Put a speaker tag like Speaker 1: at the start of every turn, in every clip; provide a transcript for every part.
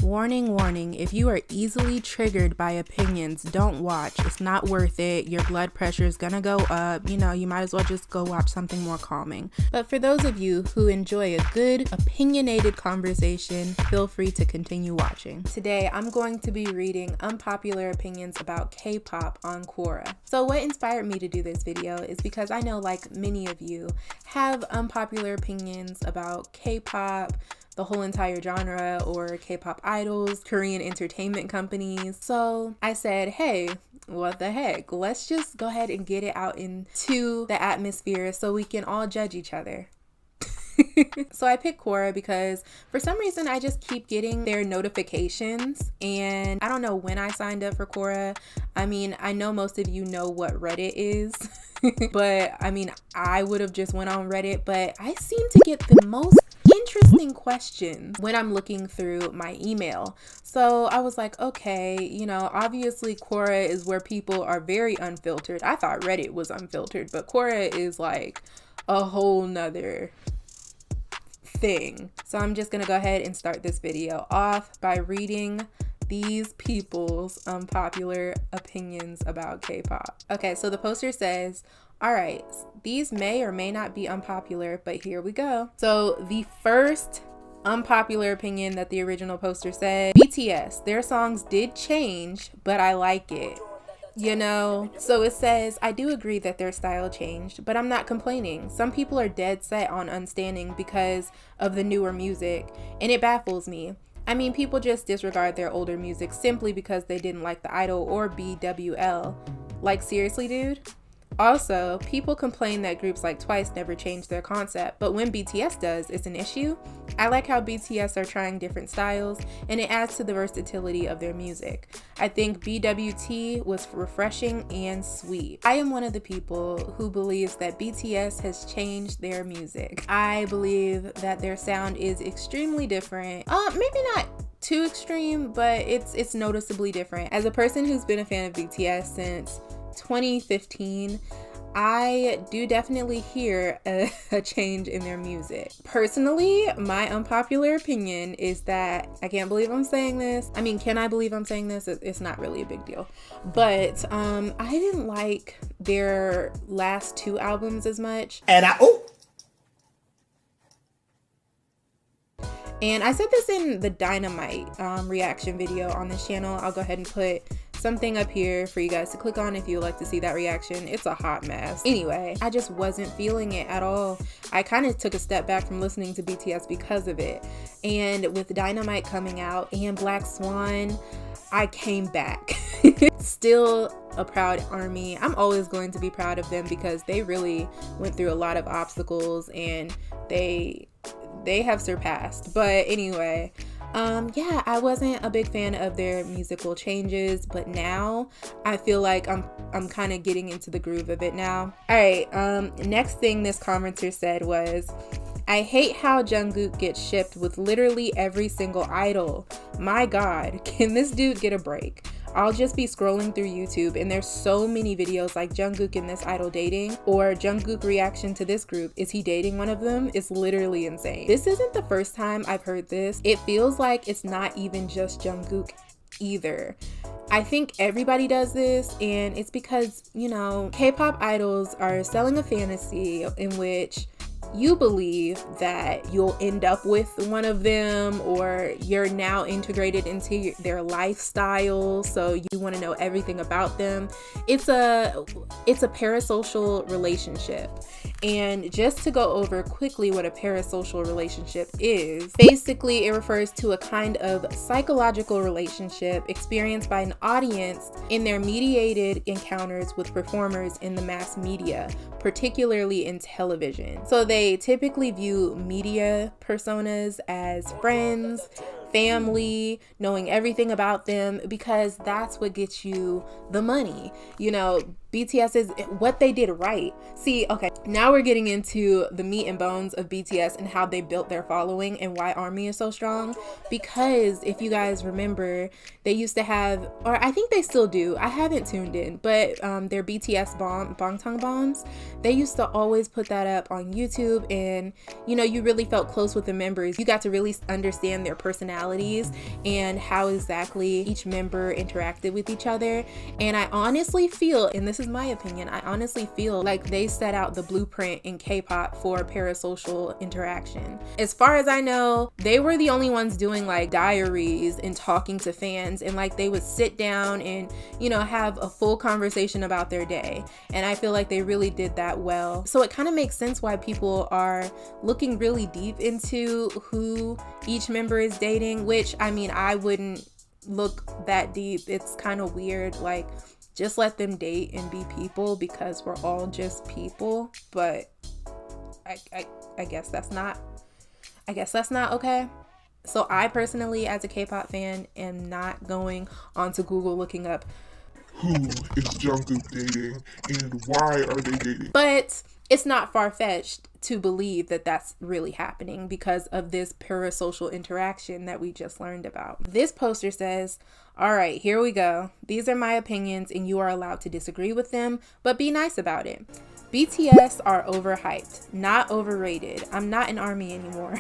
Speaker 1: Warning, warning, if you are easily triggered by opinions, don't watch. It's not worth it. Your blood pressure is gonna go up. You might as well just go watch something more calming. But for those of you who enjoy a good, opinionated conversation, feel free to continue watching. Today, I'm going to be reading unpopular opinions about K-pop on Quora. So what inspired me to do this video is because I know, like many of you, have unpopular opinions about K-pop, the whole entire genre, or K-pop idols, Korean entertainment companies. So I said, hey, what the heck? Let's just go ahead and get it out into the atmosphere so we can all judge each other. So I picked Quora because for some reason I just keep getting their notifications, and I don't know when I signed up for Quora. I mean, I know most of you know what Reddit is, but I mean, I would have just went on Reddit, but I seem to get the most interesting questions when I'm looking through my email. So I was like, okay, obviously Quora is where people are very unfiltered. I thought Reddit was unfiltered, but Quora is like a whole nother thing. So I'm just gonna go ahead and start this video off by reading these people's unpopular opinions about K-pop. Okay, so the poster says, all right, these may or may not be unpopular, but here we go. So the first unpopular opinion that the original poster said, BTS, their songs did change, but I like it. So it says, I do agree that their style changed, but I'm not complaining. Some people are dead set on unstanding because of the newer music, and it baffles me. I mean, people just disregard their older music simply because they didn't like the idol or BWL. Like, seriously, dude? Also, people complain that groups like Twice never change their concept, but when BTS does, it's an issue. I like how BTS are trying different styles, and it adds to the versatility of their music. I think BWT was refreshing and sweet. I am one of the people who believes that BTS has changed their music. I believe that their sound is extremely different. Maybe not too extreme, but it's noticeably different. As a person who's been a fan of BTS since 2015, I do definitely hear a change in their music. Personally, my unpopular opinion is that, I can't believe I'm saying this. I mean, can I believe I'm saying this? It's not really a big deal. But I didn't like their last two albums as much. And I said this in the Dynamite reaction video on this channel. I'll go ahead and put something up here for you guys to click on if you would like to see that reaction. It's a hot mess. Anyway, I just wasn't feeling it at all. I kind of took a step back from listening to BTS because of it. And with Dynamite coming out and Black Swan, I came back. Still a proud army. I'm always going to be proud of them because they really went through a lot of obstacles, and they have surpassed. But anyway, yeah, I wasn't a big fan of their musical changes, but now I feel like I'm kind of getting into the groove of it now. All right, next thing this commenter said was, I hate how Jungkook gets shipped with literally every single idol. My God, can this dude get a break? I'll just be scrolling through YouTube and there's so many videos like Jungkook and this idol dating, or Jungkook reaction to this group. Is he dating one of them? It's literally insane. This isn't the first time I've heard this. It feels like it's not even just Jungkook either. I think everybody does this, and it's because, K-pop idols are selling a fantasy in which you believe that you'll end up with one of them, or you're now integrated into their lifestyle, so you want to know everything about them. It's a parasocial relationship. And just to go over quickly what a parasocial relationship is, basically it refers to a kind of psychological relationship experienced by an audience in their mediated encounters with performers in the mass media, particularly in television. So they typically view media personas as friends, family, knowing everything about them, because that's what gets you the money. BTS is what they did right. See, okay, now we're getting into the meat and bones of BTS and how they built their following and why ARMY is so strong. Because if you guys remember, they used to have, or I think they still do, I haven't tuned in, but their BTS Bangtan bombs, they used to always put that up on YouTube, and you know, you really felt close with the members. You got to really understand their personalities and how exactly each member interacted with each other. And I honestly feel, and this is my opinion, I honestly feel like they set out the blueprint in K-pop for parasocial interaction. As far as I know, they were the only ones doing like diaries and talking to fans, and like they would sit down and, you know, have a full conversation about their day. And I feel like they really did that well. So it kind of makes sense why people are looking really deep into who each member is dating, which I mean, I wouldn't look that deep. It's kind of weird. Like, just let them date and be people, because we're all just people. But I guess that's not okay. So I personally, as a K-pop fan, am not going onto Google looking up
Speaker 2: who is Jungkook dating and why are they dating.
Speaker 1: But it's not far-fetched to believe that that's really happening because of this parasocial interaction that we just learned about. This poster says, all right, here we go. These are my opinions and you are allowed to disagree with them, but be nice about it. BTS are overhyped, not overrated. I'm not an ARMY anymore.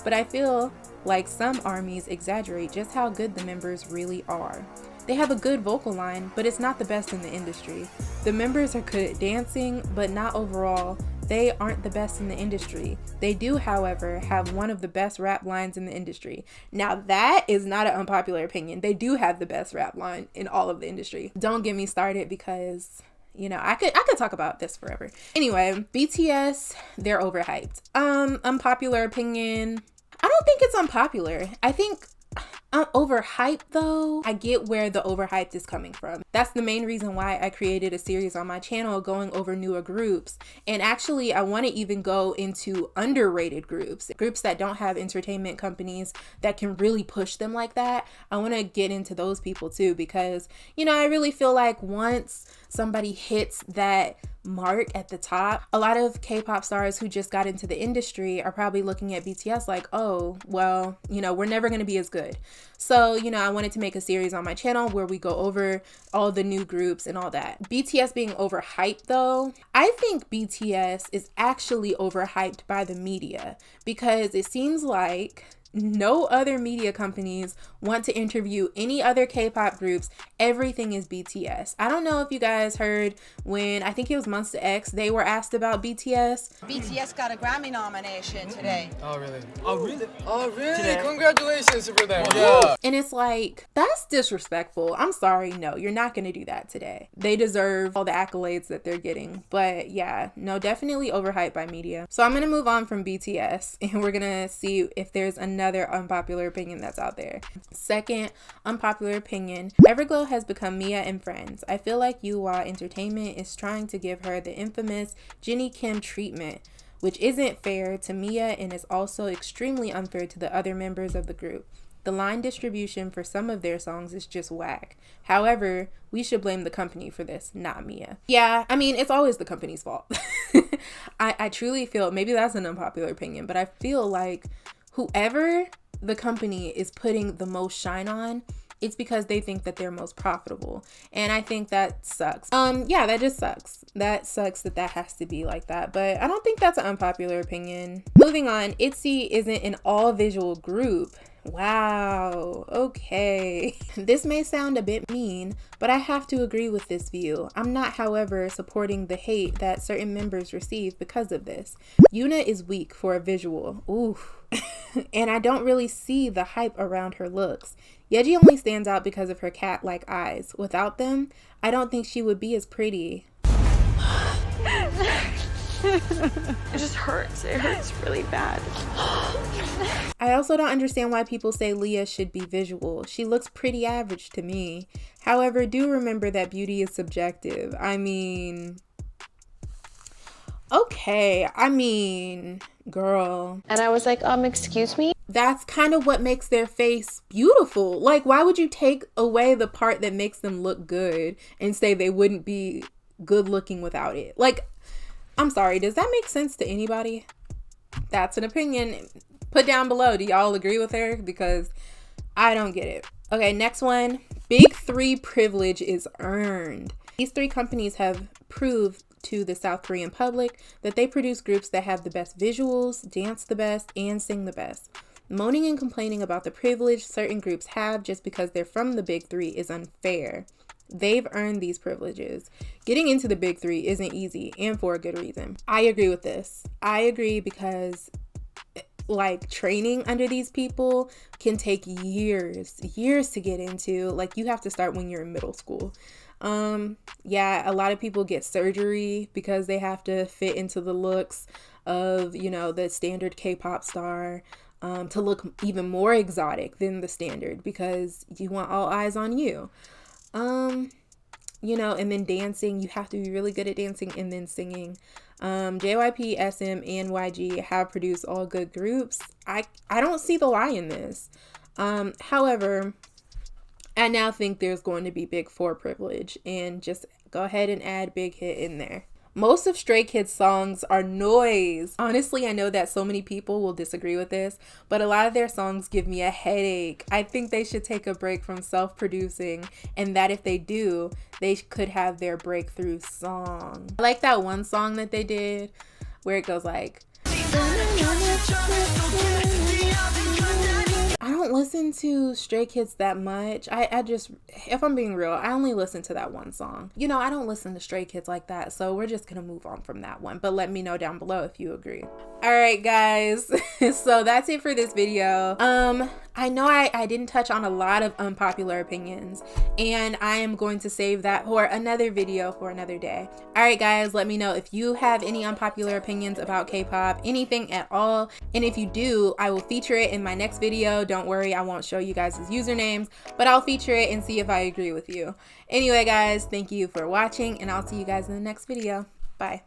Speaker 1: But I feel like some ARMYs exaggerate just how good the members really are. They have a good vocal line, but it's not the best in the industry. The members are good at dancing, but not overall. They aren't the best in the industry. They do, however, have one of the best rap lines in the industry. Now that is not an unpopular opinion. They do have the best rap line in all of the industry. Don't get me started, because you know, I could talk about this forever. Anyway, BTS, they're overhyped. Unpopular opinion. I don't think it's unpopular. I think overhyped though. I get where the overhyped is coming from. That's the main reason why I created a series on my channel going over newer groups. And actually, I want to even go into underrated groups that don't have entertainment companies that can really push them like that. I want to get into those people too, because, you know, I really feel like once somebody hits that mark at the top, a lot of K-pop stars who just got into the industry are probably looking at BTS like, oh, well, you know, we're never going to be as good. So, you know, I wanted to make a series on my channel where we go over all the new groups and all that. BTS being overhyped though, I think BTS is actually overhyped by the media, because it seems like no other media companies want to interview any other K-pop groups. Everything is BTS. I don't know if you guys heard when, I think it was Monsta X, they were asked about BTS.
Speaker 3: BTS got a Grammy nomination today.
Speaker 4: Oh, really? Oh, really?
Speaker 5: Oh, really?
Speaker 4: Today?
Speaker 5: Congratulations for them.
Speaker 4: Yeah.
Speaker 1: And it's like, that's disrespectful. I'm sorry. No, you're not going to do that today. They deserve all the accolades that they're getting. But yeah, no, definitely overhyped by media. So I'm going to move on from BTS and we're going to see if there's another unpopular opinion that's out there. Second unpopular opinion, Everglow has become Mia and Friends. I feel like Yuhua Entertainment is trying to give her the infamous Jennie Kim treatment, which isn't fair to Mia and is also extremely unfair to the other members of the group. The line distribution for some of their songs is just whack. However, we should blame the company for this, not Mia. Yeah, I mean, it's always the company's fault. I truly feel, maybe that's an unpopular opinion, but I feel like whoever the company is putting the most shine on, it's because they think that they're most profitable. And I think that sucks. Yeah, that just sucks. That sucks that has to be like that. But I don't think that's an unpopular opinion. Moving on, itzy isn't an all-visual group. Wow, okay. This may sound a bit mean, but I have to agree with this view. I'm not, however, supporting the hate that certain members receive because of this. Yuna is weak for a visual. Ooh. And I don't really see the hype around her looks. Yeji only stands out because of her cat-like eyes. Without them, I don't think she would be as pretty.
Speaker 6: It just hurts. It hurts really bad.
Speaker 1: I also don't understand why people say Leah should be visual. She looks pretty average to me. However, do remember that beauty is subjective. I mean, okay, I mean, girl.
Speaker 6: And I was like, excuse me?
Speaker 1: That's kind of what makes their face beautiful. Like, why would you take away the part that makes them look good and say they wouldn't be good looking without it. Like, I'm sorry, does that make sense to anybody? That's an opinion. Put down below, do y'all agree with her? Because I don't get it. Okay, next one. Big three privilege is earned. These three companies have proved to the South Korean public that they produce groups that have the best visuals, dance the best, and sing the best. Moaning and complaining about the privilege certain groups have just because they're from the big three is unfair. They've earned these privileges. Getting into the big three isn't easy, and for a good reason. I agree with this. I agree because like training under these people can take years to get into. Like, you have to start when you're in middle school. Yeah, a lot of people get surgery because they have to fit into the looks of, you know, the standard K-pop star, to look even more exotic than the standard because you want all eyes on you. You know, and then dancing, you have to be really good at dancing, and then singing. JYP, SM, and YG have produced all good groups. I don't see the lie in this. However, I now think there's going to be Big Four privilege, and just go ahead and add Big Hit in there. Most of Stray Kids' songs are noise. Honestly, I know that so many people will disagree with this, but a lot of their songs give me a headache. I think they should take a break from self-producing, and that if they do, they could have their breakthrough song. I like that one song that they did where it goes like, I don't listen to Stray Kids that much. I just, if I'm being real, I only listen to that one song. You know, I don't listen to Stray Kids like that, so we're just gonna move on from that one. But let me know down below if you agree. All right, guys. So that's it for this video. I know I didn't touch on a lot of unpopular opinions, and I am going to save that for another video for another day. All right, guys, let me know if you have any unpopular opinions about K-pop, anything at all. And if you do, I will feature it in my next video. Don't worry, I won't show you guys' usernames, but I'll feature it and see if I agree with you. Anyway, guys, thank you for watching, and I'll see you guys in the next video. Bye.